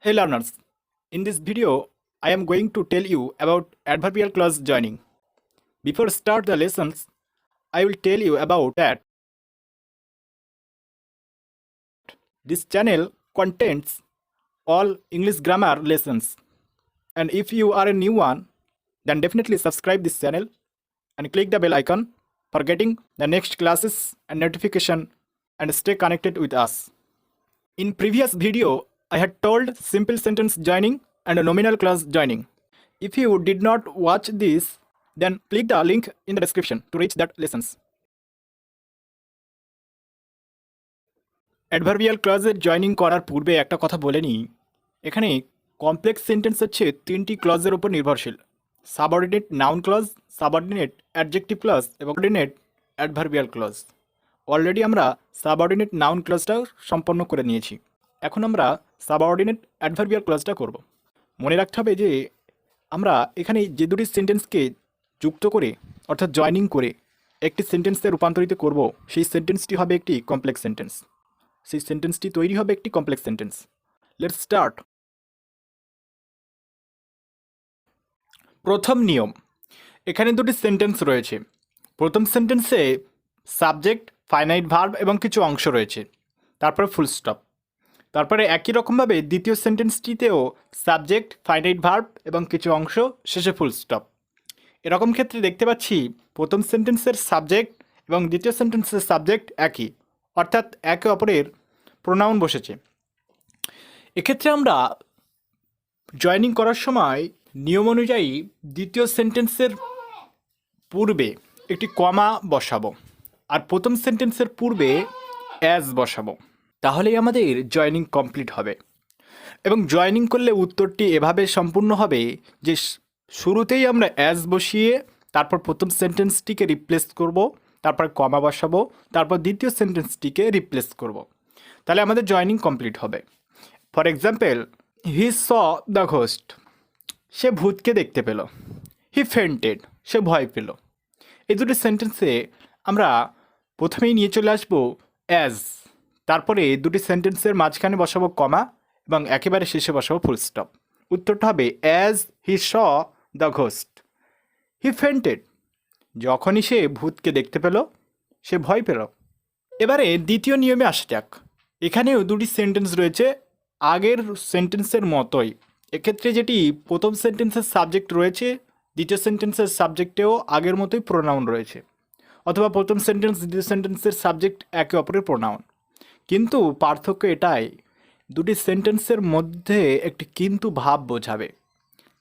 Hey learners, in this video I am going to tell you about adverbial clause joining. Before start the lessons, I will tell you about that this channel contains all English grammar lessons. And if you are a new one, then definitely subscribe this channel and click the bell icon for getting the next classes and notification and stay connected with us. In previous video, I had told simple sentence joining and nominal clause joining. If you did not watch this, then click the link in the description to reach that lessons. Adverbial ক্লজের joining করার পূর্বে একটা কথা বলে নিই। এখানে complex sentence হচ্ছে তিনটি ক্লজের উপর নির্ভরশীল: subordinate noun clause, subordinate adjective clause এবং অর্ডিনেট অ্যাডভার্বিয়াল ক্লজ। অলরেডি আমরা সাবঅর্ডিনেট নাউন ক্লজটা সম্পন্ন করে নিয়েছি। এখন আমরা সাবঅর্ডিনেট অ্যাডভার্বিয়াল ক্লজটা করব। মনে রাখতে হবে যে আমরা এখানে যে দুটি সেন্টেন্সকে যুক্ত করে অর্থাৎ জয়নিং করে একটি সেন্টেন্সে রূপান্তরিত করব, সেই সেন্টেন্সটি হবে একটি কমপ্লেক্স সেন্টেন্স। সেই সেন্টেন্সটি তৈরি হবে একটি কমপ্লেক্স সেন্টেন্স। Let's start. প্রথম নিয়ম, এখানে দুটি সেন্টেন্স রয়েছে। প্রথম সেন্টেন্সে সাবজেক্ট, ফাইনাইট ভার্ব এবং কিছু অংশ রয়েছে, তারপরে ফুল স্টপ। তারপরে একই রকমভাবে দ্বিতীয় সেন্টেন্সটিতেও সাবজেক্ট, ফাইনাইট ভার্ব এবং কিছু অংশ, শেষে ফুল স্টপ। এরকম ক্ষেত্রে দেখতে পাচ্ছি প্রথম সেন্টেন্সের সাবজেক্ট এবং দ্বিতীয় সেন্টেন্সের সাবজেক্ট একই, অর্থাৎ একে অপরের প্রোনাউন বসেছে। এক্ষেত্রে আমরা জয়নিং করার সময় নিয়ম অনুযায়ী দ্বিতীয় সেন্টেন্সের পূর্বে একটি কমা বসাবো আর প্রথম সেন্টেন্সের পূর্বে অ্যাজ বসাবো, তাহলেই আমাদের জয়নিং কমপ্লিট হবে। এবং জয়নিং করলে উত্তরটি এভাবে সম্পূর্ণ হবে যে শুরুতেই আমরা অ্যাজ বসিয়ে তারপর প্রথম সেন্টেন্সটিকে রিপ্লেস করব, তারপর কমা বসাবো, তারপর দ্বিতীয় সেন্টেন্সটিকে রিপ্লেস করব, তাহলে আমাদের জয়নিং কমপ্লিট হবে। For example, he saw the ghost, সে ভূতকে দেখতে পেল। হি ফেন্টেড, সে ভয় পেল। এই দুটি সেন্টেন্সে আমরা প্রথমেই নিয়ে চলে আসবো অ্যাজ, তারপরে দুটি সেন্টেন্সের মাঝখানে বসাবো কমা এবং একেবারে শেষে বসাবো ফুল স্টপ। উত্তরটা হবে as he saw the ghost he fainted, যখনই সে ভূতকে দেখতে পেল সে ভয় পেল। এবারে দ্বিতীয় নিয়মে আসা যাক। এখানেও দুটি সেন্টেন্স রয়েছে আগের সেন্টেন্সের মতোই। এক্ষেত্রে যেটি প্রথম সেন্টেন্সের সাবজেক্ট রয়েছে, দ্বিতীয় সেন্টেন্সের সাবজেক্টেও আগের মতোই প্রোনাউন রয়েছে, অথবা প্রথম সেন্টেন্স দ্বিতীয় সেন্টেন্সের সাবজেক্ট একে অপরের প্রোনাউন। কিন্তু পার্থক্য এটাই, দুটি সেন্টেন্সের মধ্যে একটি কিন্তু ভাব বোঝাবে।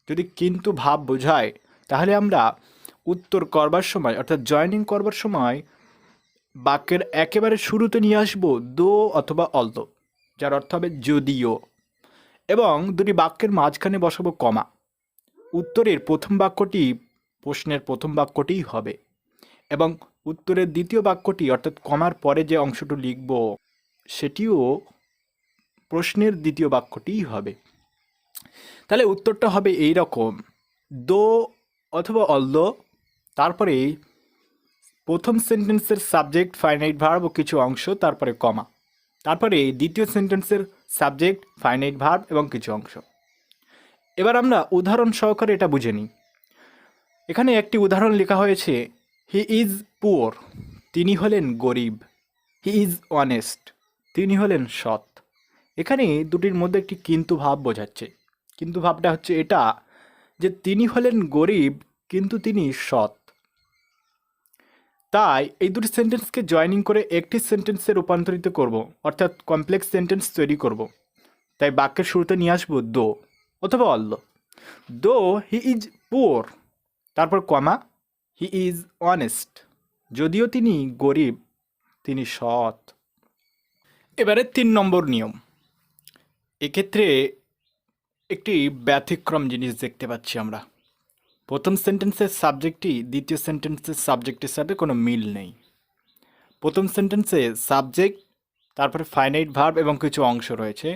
যদি কিন্তু ভাব বোঝায় তাহলে আমরা উত্তর করবার সময় অর্থাৎ জয়নিং করবার সময় বাক্যের একেবারে শুরুতে নিয়ে আসবো দো অথবা অলদো, যার অর্থ হবে যদিও, এবং দুটি বাক্যের মাঝখানে বসাবো কমা। উত্তরের প্রথম বাক্যটি প্রশ্নের প্রথম বাক্যটিই হবে এবং উত্তরের দ্বিতীয় বাক্যটি অর্থাৎ কমার পরে যে অংশটি লিখব সেটিও প্রশ্নের দ্বিতীয় বাক্যটিই হবে। তাহলে উত্তরটা হবে এই রকম: দো অথবা অলদো, তারপরে প্রথম সেন্টেন্সের সাবজেক্ট, ফাইনাইট ভার্ব ও কিছু অংশ, তারপরে কমা, তারপরে দ্বিতীয় সেন্টেন্সের সাবজেক্ট, ফাইনাইট ভার্ব এবং কিছু অংশ। এবার আমরা উদাহরণ সহকারে এটা বুঝে নিই। এখানে একটি উদাহরণ লেখা হয়েছে, হি ইজ পুওর, তিনি হলেন গরিব। হি ইজ অনেস্ট, তিনি হলেন সৎ। এখানে দুটির মধ্যে একটি কিন্তু ভাব বোঝাচ্ছে। কিন্তু ভাবটা হচ্ছে এটা যে তিনি হলেন গরিব কিন্তু তিনি সৎ। তাই এই দুটি সেন্টেন্সকে জয়নিং করে একটি সেন্টেন্সে রূপান্তরিত করব, অর্থাৎ কমপ্লেক্স সেন্টেন্স তৈরি করব। তাই বাক্যের শুরুতে নিয়ে আসবো দো অথবা অলদো। দো হি ইজ পুওর, তারপর কমা, হি ইজ অনেস্ট, যদিও তিনি গরিব তিনি সৎ। এবারে 3 নম্বর নিয়ম। এক্ষেত্রে একটি ব্যতিক্রম জিনিস দেখতে পাচ্ছি আমরা। প্রথম সেন্টেন্সের সাবজেক্টটি দ্বিতীয় সেন্টেন্সের সাবজেক্টের সাথে কোনো মিল নেই। প্রথম সেন্টেন্সে সাবজেক্ট, তারপরে ফাইনাইট ভার্ব এবং কিছু অংশ রয়েছে।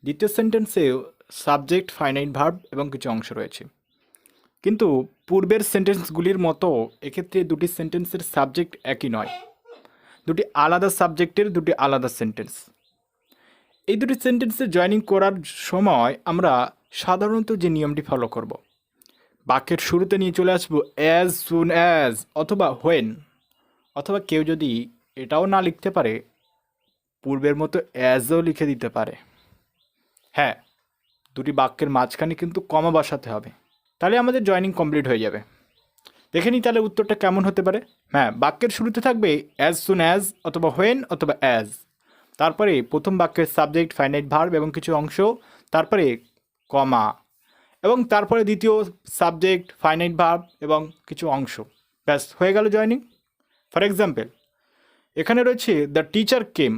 দ্বিতীয় সেন্টেন্সেও সাবজেক্ট, ফাইনাইট ভার্ব এবং কিছু অংশ রয়েছে। কিন্তু পূর্বের সেন্টেন্সগুলির মতো এক্ষেত্রে দুটি সেন্টেন্সের সাবজেক্ট একই নয়, দুটি আলাদা সাবজেক্টের দুটি আলাদা সেন্টেন্স। এই দুটি সেন্টেন্সে জয়েনিং করার সময় আমরা সাধারণত যে নিয়মটি ফলো করব, বাক্যের শুরুতে নিয়ে চলে আসবো অ্যাজ সুন অ্যাজ অথবা হোয়েন, অথবা কেউ যদি এটাও না লিখতে পারে পূর্বের মতো অ্যাজও লিখে দিতে পারে। হ্যাঁ, দুটি বাক্যের মাঝখানে কিন্তু কমা বসাতে হবে, তাহলে আমাদের জয়েনিং কমপ্লিট হয়ে যাবে। দেখে নিই তাহলে উত্তরটা কেমন হতে পারে। হ্যাঁ, বাক্যের শুরুতে থাকবে অ্যাজ সুন অ্যাজ অথবা হোয়েন অথবা অ্যাজ, তারপরে প্রথম বাক্যের সাবজেক্ট ফাইনাইট ভার্ব এবং কিছু অংশ, তারপরে কমা, এবং তারপরে দ্বিতীয় সাবজেক্ট ফাইনাইট ভার্ব এবং কিছু অংশ। ব্যাস, হয়ে গেল জয়েনিং। ফর এক্সাম্পল, এখানে রয়েছে দ্য টিচার কেম।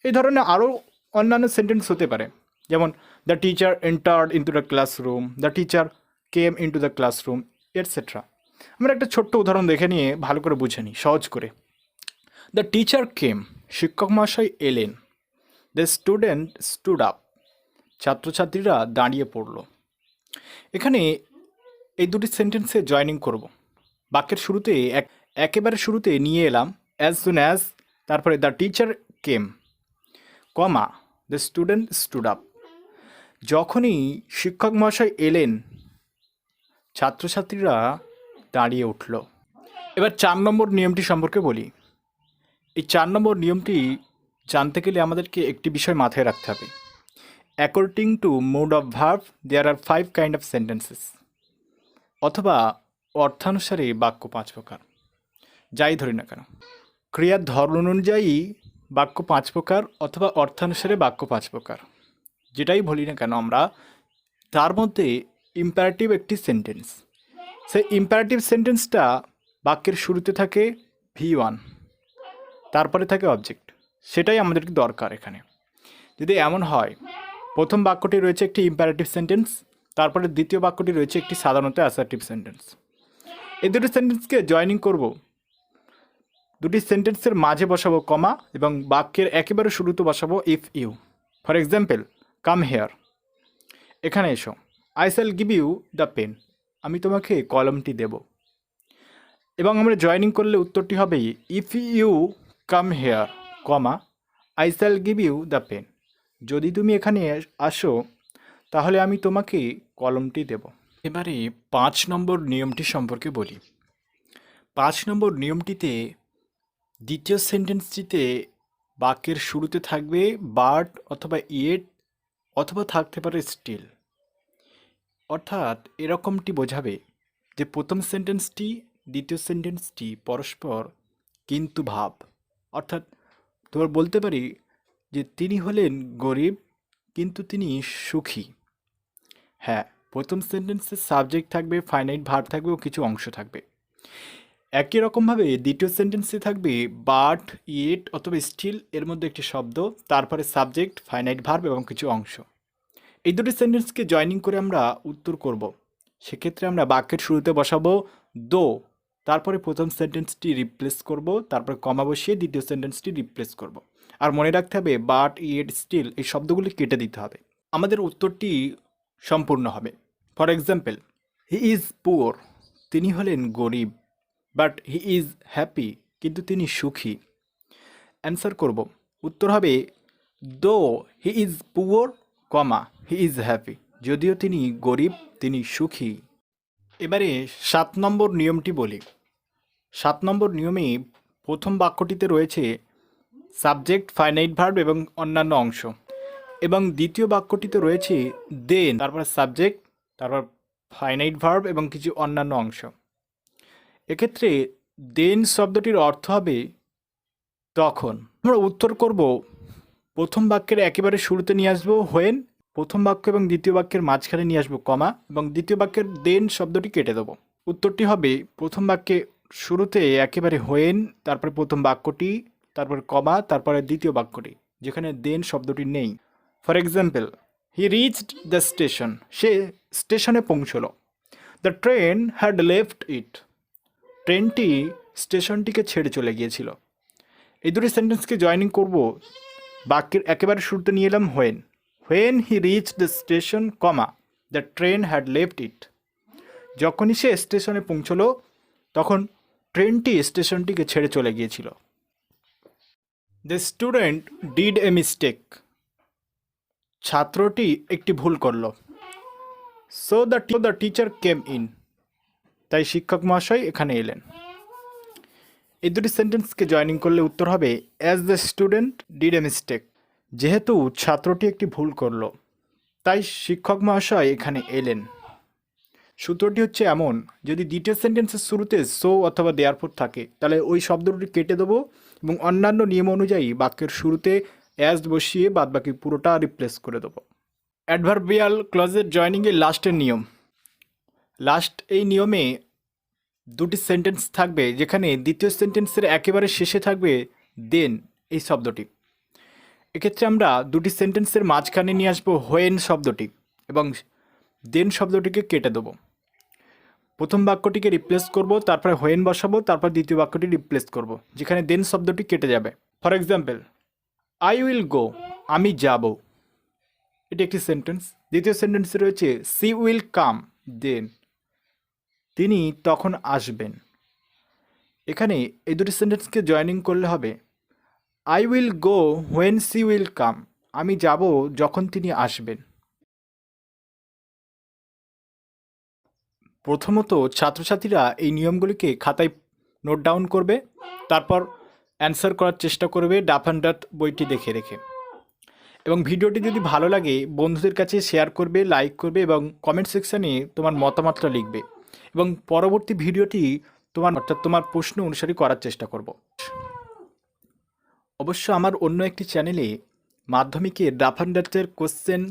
এই ধরনের আরও অন্যান্য সেন্টেন্স হতে পারে, যেমন the teacher entered into the classroom, the teacher came into the classroom, etcetera. আমরা একটা ছোট্ট উদাহরণ দেখে নিয়ে ভালো করে বুঝে নিই সহজ করে। দ্য টিচার কেম, শিক্ষক মহাশয় এলেন। দ্য স্টুডেন্ট স্টুড আপ, ছাত্রছাত্রীরা দাঁড়িয়ে পড়ল। এখানে এই দুটি সেন্টেন্সে জয়েনিং করব। বাক্যের শুরুতে একেবারে শুরুতে নিয়ে এলাম অ্যাজ সুন অ্যাজ, তারপরে the teacher came, comma, the student stood up. যখনই শিক্ষক মহাশয় এলেন, ছাত্রছাত্রীরা দাঁড়িয়ে উঠল। এবার 4 নম্বর নিয়মটি সম্পর্কে বলি। এই 4 নম্বর নিয়মটি জানতে গেলে আমাদেরকে একটি বিষয় মাথায় রাখতে হবে। According to mode of verb there are 5 kind of sentences, অথবা অর্থানুসারে বাক্য 5 প্রকার। যাই ধরি না কেন, ক্রিয়ার ধর্ম অনুযায়ী বাক্য 5 প্রকার অথবা অর্থানুসারে বাক্য 5 প্রকার। যেটাই বলি না কেন আমরা, তার মধ্যে ইম্পারেটিভ একটি সেন্টেন্স। সেই ইম্পারেটিভ সেন্টেন্সটা বাক্যের শুরুতে থাকে V1, তারপরে থাকে অবজেক্ট। সেটাই আমাদেরকে দরকার এখানে। যদি এমন হয় প্রথম বাক্যটি রয়েছে একটি ইম্পারেটিভ সেন্টেন্স, তারপরে দ্বিতীয় বাক্যটি রয়েছে একটি সাধারণত অ্যাসার্টিভ সেন্টেন্স। এই দুটি সেন্টেন্সকে জয়েনিং করব। দুটি সেন্টেন্সের মাঝে বসাবো কমা এবং বাক্যের একেবারে শুরুতে বসাবো if you. For example, come here, এখানে এসো। I shall give you the pen, আমি তোমাকে কলমটি দেব। এবং আমরা জয়েনিং করলে উত্তরটি হবে if you come here, comma, I shall give you the pen, যদি তুমি এখানে আসো তাহলে আমি তোমাকে কলমটি দেব। এবারে 5 নম্বর নিয়মটি সম্পর্কে বলি। 5 নম্বর নিয়মটিতে দ্বিতীয় সেন্টেন্সটিতে বাক্যের শুরুতে থাকবে বাট অথবা ইয়েট, অথবা থাকতে পারে স্টিল। অর্থাৎ এরকমটি বোঝাবে যে প্রথম সেন্টেন্সটি দ্বিতীয় সেন্টেন্সটি পরস্পর কিন্তু ভাব। অর্থাৎ তোমার বলতে পারি যে তিনি হলেন গরিব কিন্তু তিনি সুখী। হ্যাঁ, প্রথম সেন্টেন্সের সাবজেক্ট থাকবে, ফাইনাইট ভার্ব থাকবে ও কিছু অংশ থাকবে। একই রকমভাবে দ্বিতীয় সেন্টেন্সে থাকবে বাট, ইয়েট অথবা স্টিল, এর মধ্যে একটি শব্দ, তারপরে সাবজেক্ট, ফাইনাইট ভার্ব এবং কিছু অংশ। এই দুটি সেন্টেন্সকে জয়েনিং করে আমরা উত্তর করব। সেক্ষেত্রে আমরা বাক্যের শুরুতে বসাবো দো, তারপরে প্রথম সেন্টেন্সটি রিপ্লেস করব, তারপরে কমা বসিয়ে দ্বিতীয় সেন্টেন্সটি রিপ্লেস করব। আর মনে রাখতে হবে বাট, ইয়েট, স্টিল এই শব্দগুলি কেটে দিতে হবে। আমাদের উত্তরটি সম্পূর্ণ হবে। For example, he is poor, তিনি হলেন গরিব, বাট হি ইজ হ্যাপি, কিন্তু তিনি সুখী। অ্যান্সার করব, উত্তর হবে দো he is poor, comma, he is happy, যদিও তিনি গরিব তিনি সুখী। এবারে 7 নম্বর নিয়মটি বলি। 7 নম্বর নিয়মে প্রথম বাক্যটিতে রয়েছে সাবজেক্ট, ফাইনাইট ভার্ব এবং অন্যান্য অংশ, এবং দ্বিতীয় বাক্যটিতে রয়েছে দেন, তারপর সাবজেক্ট, তারপর ফাইনাইট ভার্ব এবং কিছু অন্যান্য অংশ। এক্ষেত্রে দেন শব্দটির অর্থ হবে তখন। আমরা উত্তর করব, প্রথম বাক্যের একেবারে শুরুতে নিয়ে আসবো হোয়েন, প্রথম বাক্য এবং দ্বিতীয় বাক্যের মাঝখানে নিয়ে আসবো কমা, এবং দ্বিতীয় বাক্যের দেন শব্দটি কেটে দেবো। উত্তরটি হবে প্রথম বাক্যে শুরুতে একেবারে হোয়েন, তারপরে প্রথম বাক্যটি, তারপর কমা, তারপরে দ্বিতীয় বাক্যটি, যেখানে দেন শব্দটি নেই। For example, he reached the station, সে স্টেশনে পৌঁছলো। The train had left it, ট্রেনটি স্টেশনটিকে ছেড়ে চলে গিয়েছিল। এই দুটি সেন্টেন্সকে জয়েনিং করব। বাক্যের একেবারে শুরুতে নিয়ে এলাম when, when he reach the station, comma, the train had left ইট, যখনই সে স্টেশনে পৌঁছলো তখন ট্রেনটি স্টেশনটিকে ছেড়ে চলে গিয়েছিল। The student did a mistake, ছাত্রটি একটি ভুল করলো। So the teacher came in. তাই শিক্ষক মহাশয় এখানে এলেন। এই দুটি সেন্টেন্সকে জয়েনিং করলে উত্তর হবে as the student did a mistake. যেহেতু ছাত্রটি একটি ভুল করলো, তাই শিক্ষক মহাশয় এখানে এলেন। সূত্রটি হচ্ছে এমন, যদি দ্বিতীয় সেন্টেন্সের শুরুতে সো অথবা দেয়ারফর থাকে তাহলে ওই শব্দটি কেটে দেবো এবং অন্যান্য নিয়ম অনুযায়ী বাক্যের শুরুতে অ্যাজ বসিয়ে বাদবাকি পুরোটা রিপ্লেস করে দেবো। অ্যাডভার্বিয়াল ক্লজের জয়েনিংয়ের লাস্টের নিয়ম। লাস্ট এই নিয়মে দুটি সেন্টেন্স থাকবে, যেখানে দ্বিতীয় সেন্টেন্সের একেবারে শেষে থাকবে দেন এই শব্দটি। এক্ষেত্রে আমরা দুটি সেন্টেন্সের মাঝখানে নিয়ে আসবো হোয়েন শব্দটি এবং দেন শব্দটিকে কেটে দেবো। প্রথম বাক্যটিকে রিপ্লেস করব, তারপরে হোয়েন বসাবো, তারপর দ্বিতীয় বাক্যটি রিপ্লেস করব, যেখানে দেন শব্দটি কেটে যাবে। ফর এক্সাম্পল, আই উইল গো, আমি যাব, এটি একটি সেন্টেন্স। দ্বিতীয় সেন্টেন্সে রয়েছে সি উইল কাম দেন, তিনি তখন আসবেন। এখানে এই দুটি সেন্টেন্সকে জয়েনিং করলে হবে I will go when she will come, আমি যাব যখন তিনি আসবেন। প্রথমত ছাত্রছাত্রীরা এই নিয়মগুলিকে খাতায় নোট ডাউন করবে, তারপর অ্যান্সার করার চেষ্টা করবে ডাফ অ্যান্ড ডাট বইটি দেখে রেখে। এবং ভিডিওটি যদি ভালো লাগে বন্ধুদের কাছে শেয়ার করবে, লাইক করবে এবং কমেন্ট সেকশানে তোমার মতামতটা লিখবে এবং পরবর্তী ভিডিওটি তোমার প্রশ্ন অনুসারে করার চেষ্টা করব। অবশ্য আমার অন্য একটি চ্যানেলে মাধ্যমিকের ডাফ অ্যান্ড ডাটের কোশ্চেন